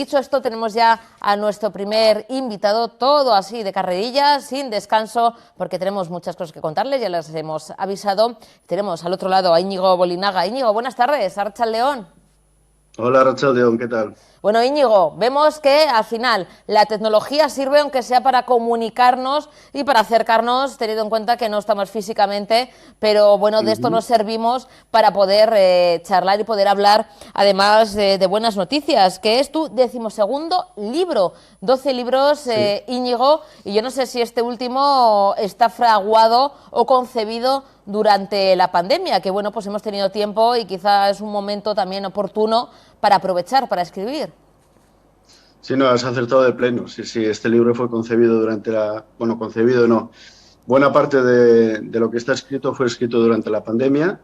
Dicho esto, tenemos ya a nuestro primer invitado, todo así de carrerilla, sin descanso, porque tenemos muchas cosas que contarles, ya les hemos avisado. Tenemos al otro lado a Íñigo Bolinaga. Íñigo, buenas tardes, Arratsalde-on. Hola, Arratsalde-on, ¿qué tal? Bueno, Íñigo, vemos que al final la tecnología sirve aunque sea para comunicarnos y para acercarnos, teniendo en cuenta que no estamos físicamente, pero bueno, de esto nos servimos para poder charlar y poder hablar, además de buenas noticias, que es tu 12º libro, 12 libros, Sí. Íñigo, y yo no sé si este último está fraguado o concebido durante la pandemia, que bueno, pues hemos tenido tiempo y quizá es un momento también oportuno para aprovechar, para escribir. Sí, no, has acertado de pleno. Sí, sí, este libro fue concebido durante la... Bueno, concebido no. Buena parte de lo que está escrito fue escrito durante la pandemia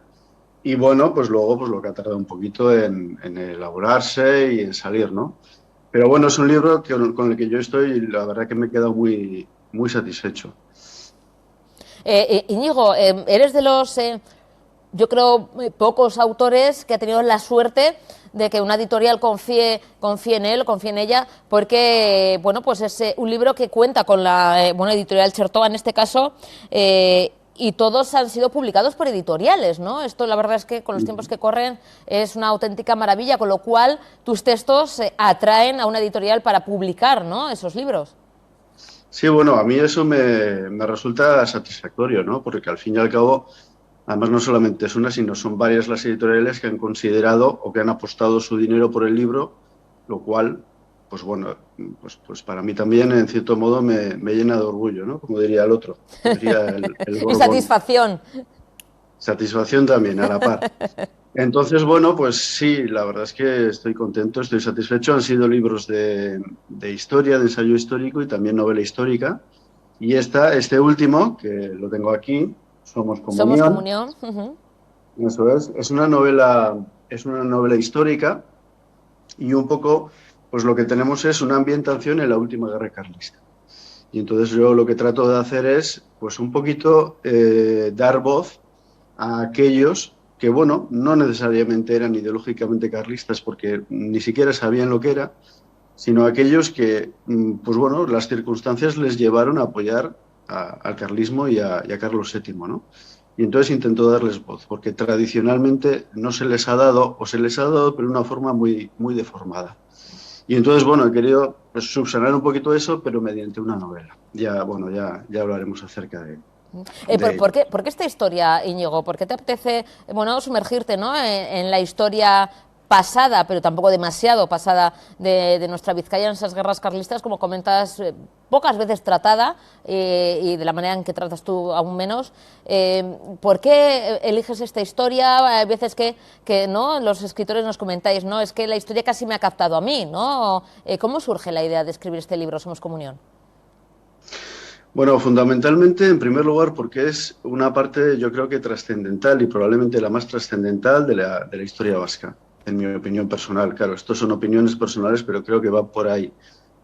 y bueno, pues luego pues lo que ha tardado un poquito en elaborarse y en salir, ¿no? Pero bueno, es un libro con el que yo estoy, la verdad que me he quedado muy, muy satisfecho. Íñigo, eres de los, yo creo, pocos autores que ha tenido la suerte de que una editorial confíe en él, confíe en ella, porque bueno, pues es un libro que cuenta con la editorial Chertoa en este caso, y todos han sido publicados por editoriales, ¿no? Esto la verdad es que con los tiempos que corren es una auténtica maravilla, con lo cual tus textos atraen a una editorial para publicar, ¿no?, esos libros. Sí, bueno, a mí eso me resulta satisfactorio, ¿no? Porque al fin y al cabo, además no solamente es una, sino son varias las editoriales que han considerado o que han apostado su dinero por el libro, lo cual, pues bueno, pues para mí también en cierto modo me llena de orgullo, ¿no? Como diría el otro, como diría el Y Borbón. satisfacción. Satisfacción también, a la par. Entonces, bueno, pues sí, la verdad es que estoy contento, estoy satisfecho. Han sido libros de historia, de ensayo histórico y también novela histórica. Y este último, que lo tengo aquí, Somos Somos Comunión, comunión. eso es una novela histórica y un poco, pues lo que tenemos es una ambientación en la última guerra carlista. Y entonces yo lo que trato de hacer es, pues un poquito dar voz a aquellos que, bueno, no necesariamente eran ideológicamente carlistas porque ni siquiera sabían lo que era, sino aquellos que, pues bueno, las circunstancias les llevaron a apoyar al carlismo y a Carlos VII, ¿no? Y entonces intentó darles voz, porque tradicionalmente no se les ha dado, o se les ha dado, pero de una forma muy, muy deformada. Y entonces, bueno, he querido pues, subsanar un poquito eso, pero mediante una novela. Ya, bueno, ya hablaremos acerca de ello. Por qué esta historia, Íñigo? ¿Por qué te apetece bueno, sumergirte, ¿no?, en la historia pasada, pero tampoco demasiado pasada, de nuestra Vizcaya en esas guerras carlistas, como comentas, pocas veces tratada, y de la manera en que tratas tú aún menos? ¿Por qué eliges esta historia? Hay veces que ¿no?, los escritores nos comentáis, ¿no?, es que la historia casi me ha captado a mí, ¿no? ¿Cómo surge la idea de escribir este libro, Somos Comunión? Bueno, fundamentalmente, en primer lugar, porque es una parte, yo creo que trascendental y probablemente la más trascendental de la historia vasca, en mi opinión personal. Claro, estos son opiniones personales, pero creo que va por ahí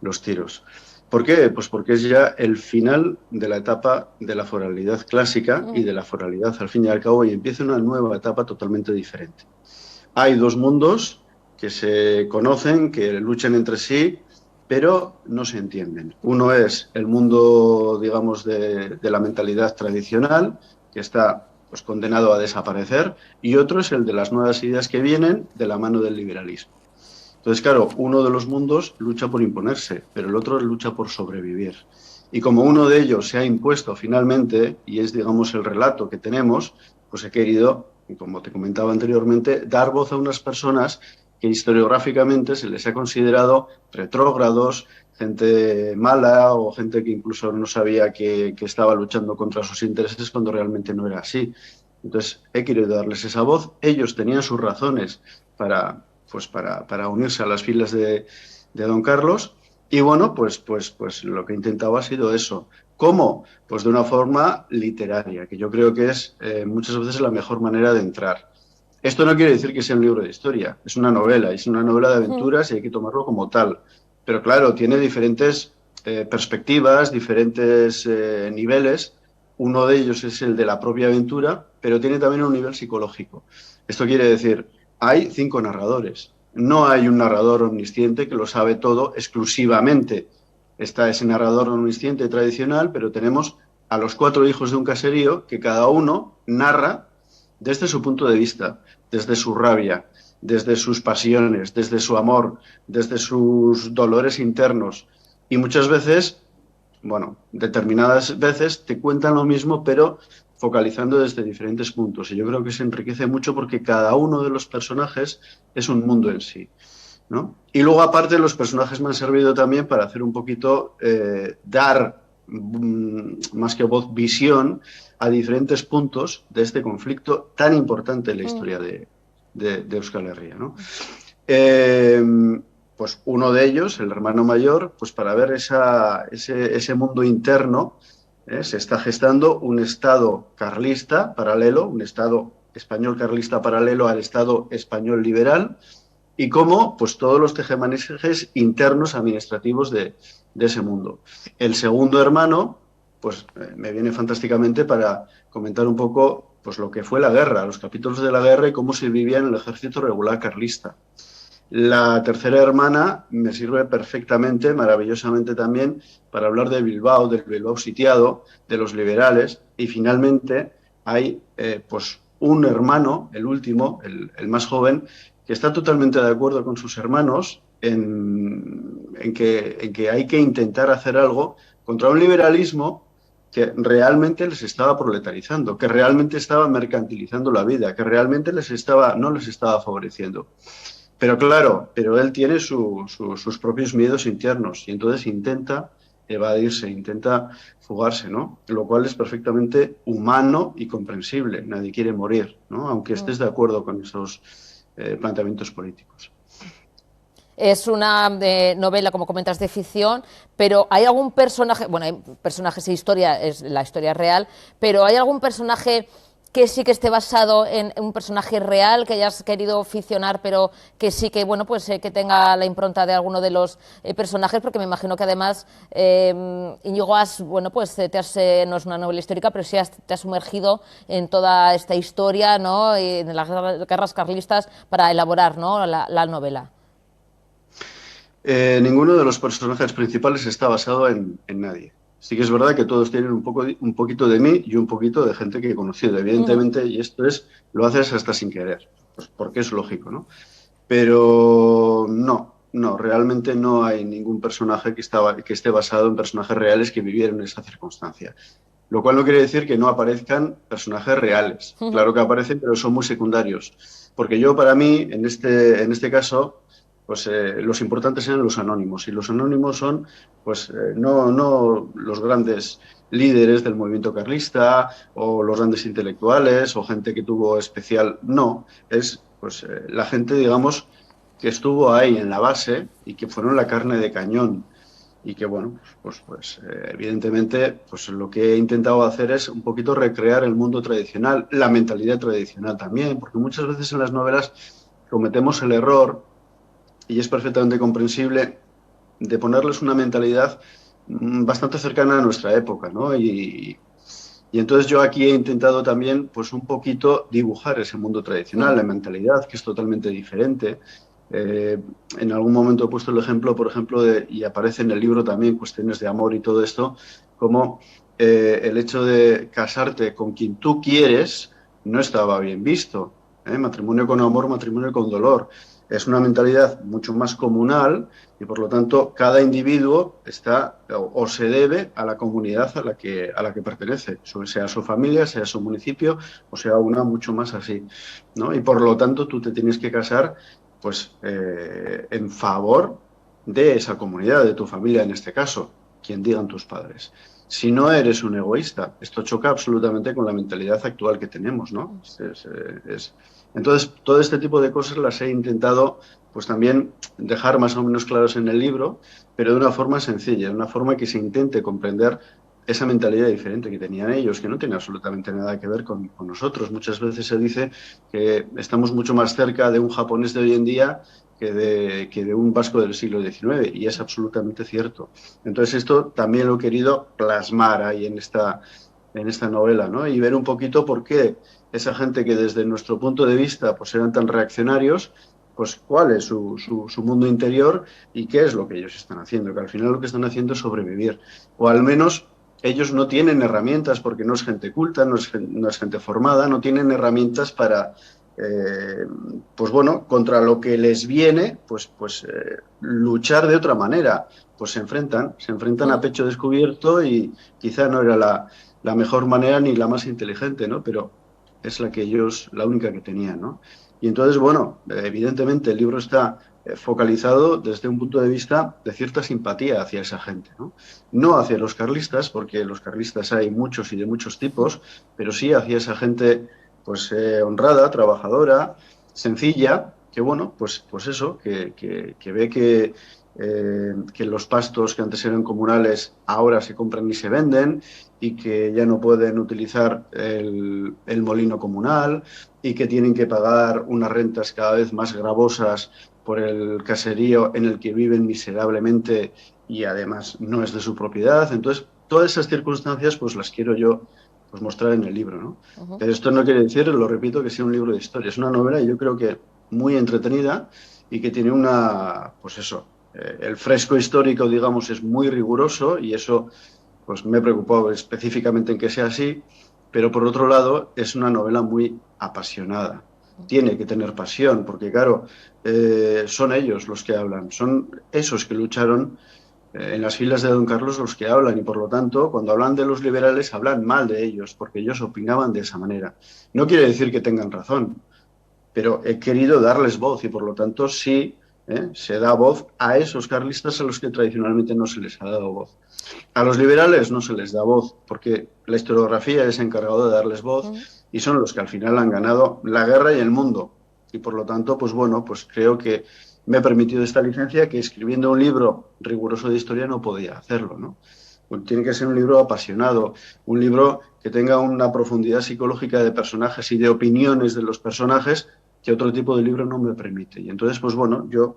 los tiros. ¿Por qué? Pues porque es ya el final de la etapa de la foralidad clásica y de la foralidad al fin y al cabo y empieza una nueva etapa totalmente diferente. Hay dos mundos que se conocen, que luchan entre sí, pero no se entienden. Uno es el mundo, digamos, de la mentalidad tradicional, que está pues, condenado a desaparecer, y otro es el de las nuevas ideas que vienen de la mano del liberalismo. Entonces, claro, uno de los mundos lucha por imponerse, pero el otro lucha por sobrevivir. Y como uno de ellos se ha impuesto finalmente, y es, digamos, el relato que tenemos, pues he querido, como te comentaba anteriormente, dar voz a unas personas que historiográficamente se les ha considerado retrógrados, gente mala o gente que incluso no sabía que estaba luchando contra sus intereses cuando realmente no era así. Entonces, he querido darles esa voz. Ellos tenían sus razones para unirse a las filas de don Carlos. Y bueno, pues lo que he intentado ha sido eso. ¿Cómo? Pues de una forma literaria, que yo creo que es muchas veces la mejor manera de entrar. Esto no quiere decir que sea un libro de historia, es una novela, es una novela de aventuras y hay que tomarlo como tal. Pero claro, tiene diferentes perspectivas, diferentes niveles. Uno de ellos es el de la propia aventura, pero tiene también un nivel psicológico. Esto quiere decir, hay 5 narradores, No hay un narrador omnisciente que lo sabe todo exclusivamente. Está ese narrador omnisciente tradicional, pero tenemos a los 4 hijos de un caserío que cada uno narra desde su punto de vista, desde su rabia, desde sus pasiones, desde su amor, desde sus dolores internos. Y muchas veces, bueno, determinadas veces te cuentan lo mismo, pero focalizando desde diferentes puntos. Y yo creo que se enriquece mucho porque cada uno de los personajes es un mundo en sí, ¿no? Y luego, aparte, los personajes me han servido también para hacer un poquito, dar más que voz, visión a diferentes puntos de este conflicto tan importante en la historia de Euskal Herria, ¿no? Pues uno de ellos, el hermano mayor, pues para ver ese mundo interno, se está gestando un Estado carlista paralelo, un Estado español carlista paralelo al Estado español liberal, y cómo pues todos los tejemanejes internos administrativos de ese mundo. El segundo hermano, pues me viene fantásticamente para comentar un poco pues lo que fue la guerra, los capítulos de la guerra y cómo se vivía en el ejército regular carlista. La tercera hermana me sirve perfectamente, maravillosamente también, para hablar de Bilbao, del Bilbao sitiado, de los liberales, y finalmente hay pues un hermano, el último, el más joven, que está totalmente de acuerdo con sus hermanos en que hay que intentar hacer algo contra un liberalismo que realmente les estaba proletarizando, que realmente estaba mercantilizando la vida, que realmente no les estaba favoreciendo. Pero claro, pero él tiene sus propios miedos internos y entonces intenta evadirse, intenta fugarse, ¿no? Lo cual es perfectamente humano y comprensible. Nadie quiere morir, ¿no? Aunque estés de acuerdo con esos planteamientos políticos. Es una novela, como comentas, de ficción, pero ¿hay algún personaje, bueno, hay personajes e historia, es la historia real, pero ¿hay algún personaje que sí que esté basado en un personaje real que hayas querido ficcionar, pero que sí que, bueno, pues que tenga la impronta de alguno de los personajes? Porque me imagino que además, Íñigo, bueno, pues no es una novela histórica, pero sí te has sumergido en toda esta historia, ¿no? Y en las guerras carlistas para elaborar, ¿no?, la novela. Ninguno de los personajes principales está basado en nadie. Sí que es verdad que todos tienen un poquito de mí y un poquito de gente que he conocido, evidentemente, y esto lo haces hasta sin querer, pues porque es lógico, ¿no? Pero no, realmente no hay ningún personaje que esté basado en personajes reales que vivieron esa circunstancia. Lo cual no quiere decir que no aparezcan personajes reales. Claro que aparecen, pero son muy secundarios. Porque para mí, en este caso, pues los importantes eran los anónimos. Y los anónimos son, pues, no los grandes líderes del movimiento carlista o los grandes intelectuales o gente que tuvo especial. No, es pues la gente, digamos, que estuvo ahí en la base y que fueron la carne de cañón. Y que, bueno, pues evidentemente, pues lo que he intentado hacer es un poquito recrear el mundo tradicional, la mentalidad tradicional también, porque muchas veces en las novelas cometemos el error, y es perfectamente comprensible, de ponerles una mentalidad bastante cercana a nuestra época, ¿no? Y entonces yo aquí he intentado también, pues un poquito dibujar ese mundo tradicional, la mentalidad, que es totalmente diferente. En algún momento he puesto el ejemplo, por ejemplo, y aparece en el libro también cuestiones de amor y todo esto, como el hecho de casarte con quien tú quieres no estaba bien visto. Matrimonio con amor, matrimonio con dolor. Es una mentalidad mucho más comunal y, por lo tanto, cada individuo está o se debe a la comunidad a la que pertenece, sea su familia, sea su municipio o sea una mucho más así, ¿no? Y, por lo tanto, tú te tienes que casar pues en favor de esa comunidad, de tu familia en este caso, quien digan tus padres. Si no eres un egoísta, esto choca absolutamente con la mentalidad actual que tenemos, ¿no? Entonces, todo este tipo de cosas las he intentado pues también dejar más o menos claros en el libro, pero de una forma sencilla, de una forma que se intente comprender esa mentalidad diferente que tenían ellos, que no tiene absolutamente nada que ver con nosotros. Muchas veces se dice que estamos mucho más cerca de un japonés de hoy en día que de un vasco del siglo XIX, y es absolutamente cierto. Entonces esto también lo he querido plasmar ahí en esta novela, ¿no? Y ver un poquito por qué esa gente que desde nuestro punto de vista pues eran tan reaccionarios, pues cuál es su mundo interior y qué es lo que ellos están haciendo, que al final lo que están haciendo es sobrevivir, o al menos ellos no tienen herramientas, porque no es gente culta, no es gente formada, no tienen herramientas para, eh, pues bueno, contra lo que les viene, luchar de otra manera. Pues se enfrentan a Mm. pecho descubierto y quizá no era la mejor manera ni la más inteligente, ¿no? Pero es la que ellos, la única que tenían, ¿no? Y entonces, bueno, evidentemente el libro está focalizado desde un punto de vista de cierta simpatía hacia esa gente, ¿no? No hacia los carlistas, porque los carlistas hay muchos y de muchos tipos, pero sí hacia esa gente honrada, trabajadora, sencilla, que bueno, pues eso, que ve que los pastos que antes eran comunales ahora se compran y se venden y que ya no pueden utilizar el molino comunal y que tienen que pagar unas rentas cada vez más gravosas por el caserío en el que viven miserablemente y además no es de su propiedad. Entonces, todas esas circunstancias pues las quiero yo pues mostrar en el libro, ¿no? Ujú. Pero esto no quiere decir, lo repito, que sea un libro de historia. Es una novela y yo creo que muy entretenida y que tiene pues eso, el fresco histórico, digamos, es muy riguroso y eso pues me he preocupado específicamente en que sea así, pero por otro lado es una novela muy apasionada. Tiene que tener pasión, porque claro, son ellos los que hablan, son esos que lucharon en las filas de Don Carlos los que hablan y por lo tanto cuando hablan de los liberales hablan mal de ellos porque ellos opinaban de esa manera. No quiere decir que tengan razón, pero he querido darles voz y por lo tanto sí se da voz a esos carlistas a los que tradicionalmente no se les ha dado voz. A los liberales no se les da voz porque la historiografía es encargado de darles voz Mm. y son los que al final han ganado la guerra y el mundo. Y por lo tanto, pues bueno, pues creo que me he permitido esta licencia que escribiendo un libro riguroso de historia no podía hacerlo, ¿no? Pues tiene que ser un libro apasionado, un libro que tenga una profundidad psicológica de personajes y de opiniones de los personajes que otro tipo de libro no me permite. Y entonces, pues bueno, yo,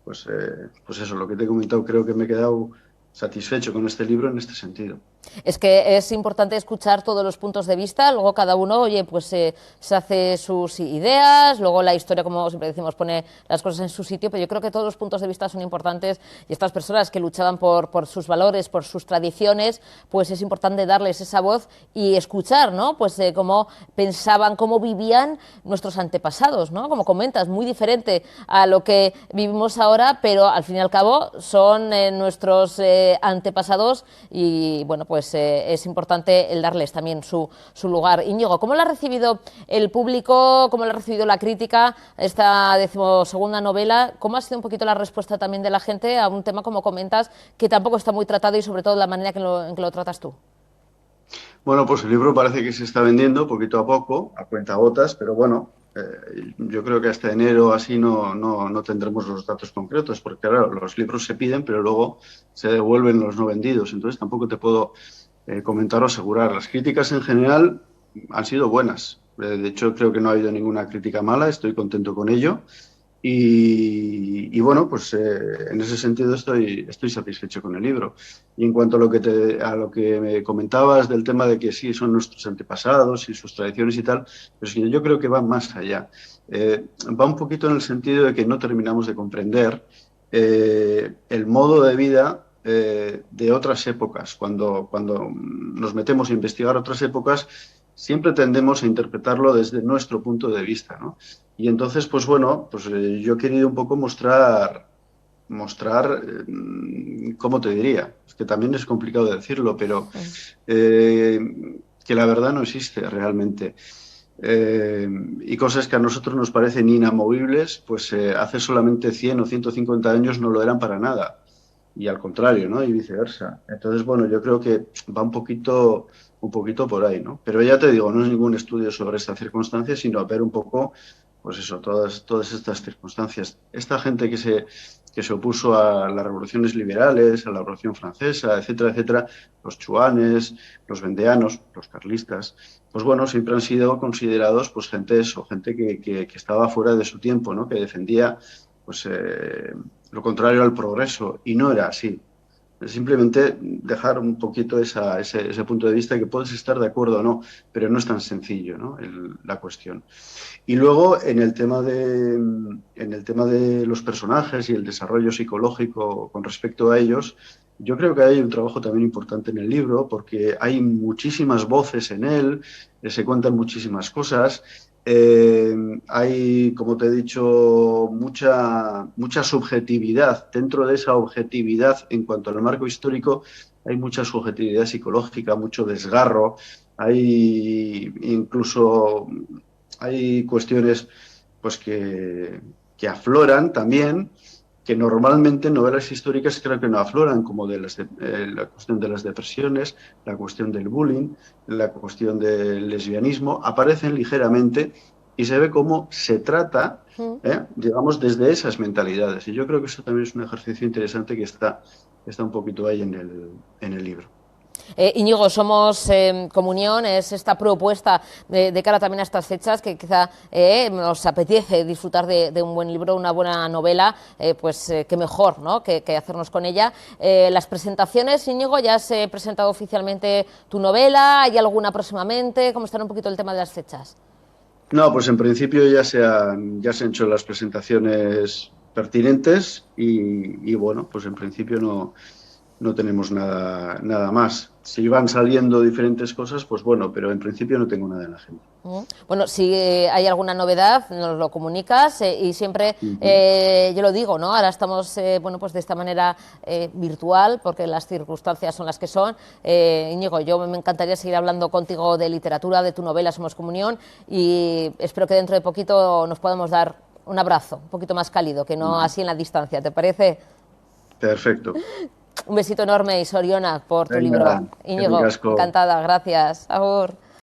pues eso, lo que te he comentado, creo que me he quedado satisfecho con este libro en este sentido. Es que es importante escuchar todos los puntos de vista, luego cada uno, oye, pues se hace sus ideas, luego la historia, como siempre decimos, pone las cosas en su sitio, pero yo creo que todos los puntos de vista son importantes y estas personas que luchaban por sus valores, por sus tradiciones, pues es importante darles esa voz y escuchar, ¿no? Pues cómo pensaban, cómo vivían nuestros antepasados, ¿no? Como comentas, muy diferente a lo que vivimos ahora, pero al fin y al cabo son nuestros antepasados y, bueno, pues es importante el darles también su lugar. Íñigo, ¿cómo lo ha recibido el público? ¿Cómo lo ha recibido la crítica? Esta 12ª novela, ¿cómo ha sido un poquito la respuesta también de la gente a un tema, como comentas, que tampoco está muy tratado y sobre todo la manera en que lo tratas tú? Bueno, pues el libro parece que se está vendiendo poquito a poco, a cuentagotas, pero bueno, yo creo que hasta enero así no tendremos los datos concretos, porque claro, los libros se piden, pero luego se devuelven los no vendidos, entonces tampoco te puedo comentar o asegurar. Las críticas en general han sido buenas. De hecho, creo que no ha habido ninguna crítica mala, estoy contento con ello. Y bueno, pues en ese sentido estoy satisfecho con el libro. Y en cuanto a a lo que me comentabas del tema de que sí, son nuestros antepasados y sus tradiciones y tal, pues yo creo que va más allá. Va un poquito en el sentido de que no terminamos de comprender el modo de vida de otras épocas. Cuando nos metemos a investigar otras épocas, siempre tendemos a interpretarlo desde nuestro punto de vista, ¿no? Y entonces, pues bueno, yo he querido un poco mostrar, ¿cómo te diría? Es que también es complicado de decirlo, pero eh, que la verdad no existe realmente. Y cosas que a nosotros nos parecen inamovibles, pues hace solamente 100 o 150 años no lo eran para nada. Y al contrario, ¿no? Y viceversa. Entonces, bueno, yo creo que va un poquito por ahí, ¿no? Pero ya te digo, no es ningún estudio sobre esta circunstancia, sino ver un poco, pues eso, todas estas circunstancias. Esta gente que se opuso a las revoluciones liberales, a la Revolución Francesa, etcétera, etcétera, los chuanes, los vendeanos, los carlistas, pues bueno, siempre han sido considerados pues gente eso, gente que estaba fuera de su tiempo, ¿no? Que defendía pues lo contrario al progreso, y no era así. Simplemente dejar un poquito ese punto de vista, que puedes estar de acuerdo o no, pero no es tan sencillo, ¿no? La cuestión. Y luego en el tema de los personajes y el desarrollo psicológico con respecto a ellos, yo creo que hay un trabajo también importante en el libro, porque hay muchísimas voces en él, se cuentan muchísimas cosas. Hay, como te he dicho, mucha subjetividad. Dentro de esa objetividad, en cuanto al marco histórico, hay mucha subjetividad psicológica, mucho desgarro. Hay incluso hay cuestiones pues que afloran también, que normalmente en novelas históricas creo que no afloran, como la cuestión de las depresiones, la cuestión del bullying, la cuestión del lesbianismo, aparecen ligeramente y se ve cómo se trata, digamos, desde esas mentalidades. Y yo creo que eso también es un ejercicio interesante que está un poquito ahí en el libro. Íñigo, somos Comunión, es esta propuesta de cara también a estas fechas que quizá nos apetece disfrutar de un buen libro, una buena novela, pues qué mejor, ¿no?, que hacernos con ella. Las presentaciones, Íñigo, ¿ya has presentado oficialmente tu novela? ¿Hay alguna próximamente? ¿Cómo está un poquito el tema de las fechas? No, pues en principio ya se han hecho las presentaciones pertinentes y bueno, pues en principio no tenemos nada más. Si van saliendo diferentes cosas, pues bueno, pero en principio no tengo nada en la agenda. Bueno, si hay alguna novedad, nos lo comunicas y siempre, Ujú. yo lo digo, ¿no? Ahora estamos, bueno, pues de esta manera virtual, porque las circunstancias son las que son. Íñigo, yo me encantaría seguir hablando contigo de literatura, de tu novela Somos Comunión, y espero que dentro de poquito nos podamos dar un abrazo un poquito más cálido, que no Vale. así en la distancia, ¿te parece? Perfecto. Un besito enorme y Soriona por tu Venga, libro. que Íñigo, ricasco. encantada, gracias. Agur.